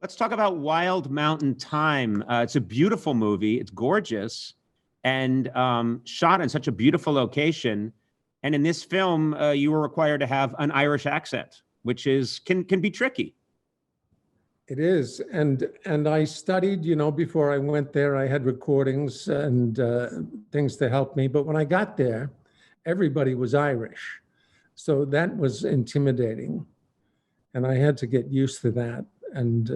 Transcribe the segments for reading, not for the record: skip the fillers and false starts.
Let's talk about Wild Mountain Thyme. It's a beautiful movie. It's gorgeous and shot in such a beautiful location. And in this film, you were required to have an Irish accent, which can be tricky. It is. And I studied, before I went there, I had recordings and things to help me. But when I got there, everybody was Irish. So that was intimidating. And I had to get used to that. And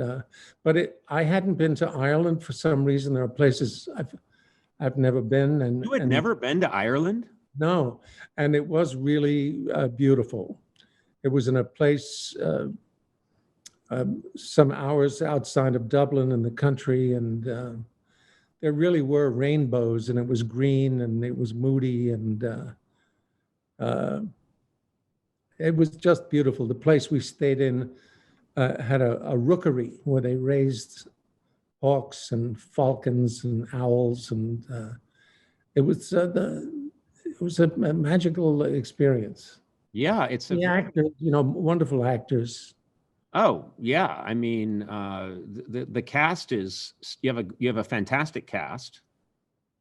I hadn't been to Ireland for some reason. There are places I've never been. And you had never been to Ireland? No, and it was really beautiful. It was in a place some hours outside of Dublin in the country, and there really were rainbows, and it was green, and it was moody, and it was just beautiful. The place we stayed in had a rookery where they raised hawks and falcons and owls, and it was a magical experience. Yeah, it's the actors, wonderful actors. Oh yeah, I mean, the cast is you have a fantastic cast.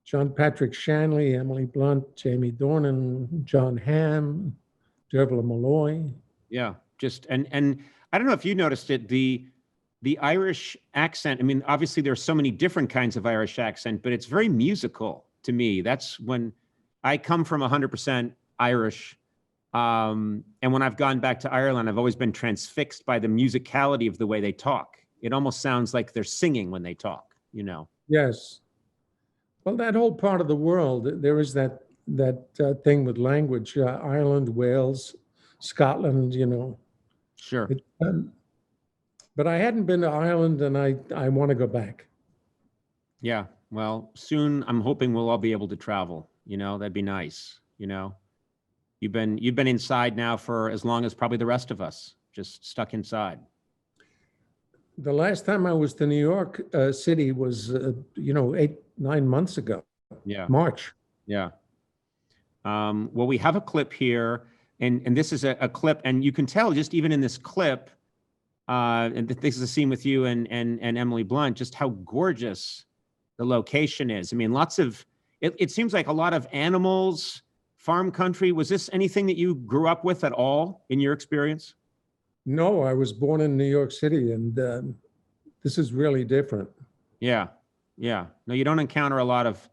John Patrick Shanley, Emily Blunt, Jamie Dornan, John Hamm, Dervla Malloy. Yeah, and I don't know if you noticed it, the Irish accent. I mean, obviously there's so many different kinds of Irish accent, but it's very musical to me. That's when I come from 100% Irish. And when I've gone back to Ireland, I've always been transfixed by the musicality of the way they talk. It almost sounds like they're singing when they talk, Yes. Well, that whole part of the world, there is that thing with language, Ireland, Wales, Scotland, Sure. But I hadn't been to Ireland, and I want to go back. Yeah. Well, soon I'm hoping we'll all be able to travel. That'd be nice. You've been inside now for as long as probably the rest of us, just stuck inside. The last time I was to New York City was, 8-9 months ago. Yeah. March. Yeah. Well, we have a clip here, and this is a clip, and you can tell just even in this clip, and this is a scene with you and Emily Blunt, just how gorgeous the location is. I mean, it seems like a lot of animals, farm country. Was this anything that you grew up with at all in your experience? No, I was born in New York City, and this is really different. Yeah. Yeah. No, you don't encounter a lot of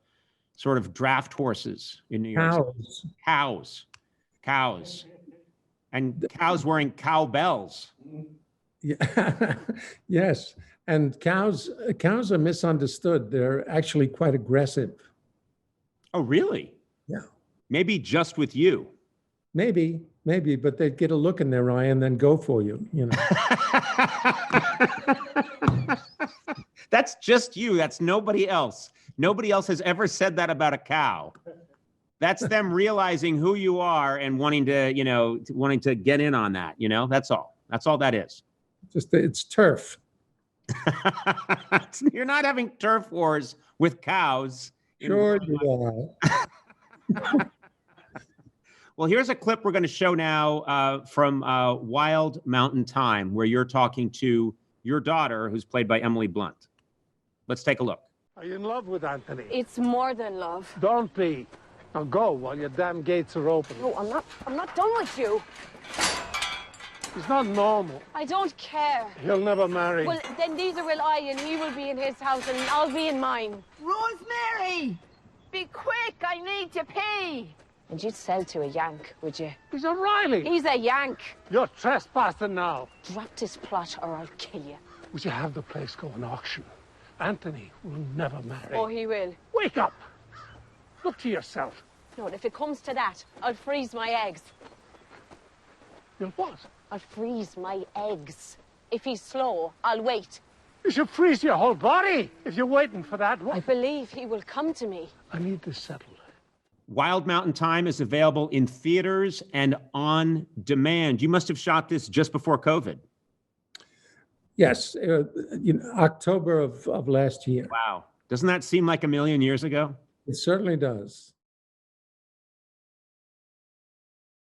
sort of draft horses in New York City. Cows. And cows wearing cowbells. Yeah. Yes. And cows are misunderstood. They're actually quite aggressive. Oh, really? Yeah. Maybe just with you. Maybe, but they'd get a look in their eye and then go for you, That's just you. That's nobody else. Nobody else has ever said that about a cow. That's them realizing who you are and wanting to get in on that. That's all. That's all that is. It's turf. You're not having turf wars with cows. Sure you are. Well, here's a clip we're going to show now from Wild Mountain Thyme, where you're talking to your daughter, who's played by Emily Blunt. Let's take a look. Are you in love with Anthony? It's more than love. Don't be. Now go while your damn gates are open. No, I'm not done with you. He's not normal. I don't care. He'll never marry. Well, then neither will I, and he will be in his house, and I'll be in mine. Rosemary! Be quick, I need to pee. And you'd sell to a Yank, would you? He's a Riley. He's a Yank. You're trespassing now. Drop this plot or I'll kill you. Would you have the place go on auction? Anthony will never marry. Oh, he will. Wake up! Look to yourself. No, if it comes to that, I'll freeze my eggs. You'll what? I'll freeze my eggs. If he's slow, I'll wait. You should freeze your whole body if you're waiting for that. I believe he will come to me. I need this settled. Wild Mountain Thyme is available in theaters and on demand. You must have shot this just before COVID. Yes, October of last year. Wow. Doesn't that seem like a million years ago? It certainly does.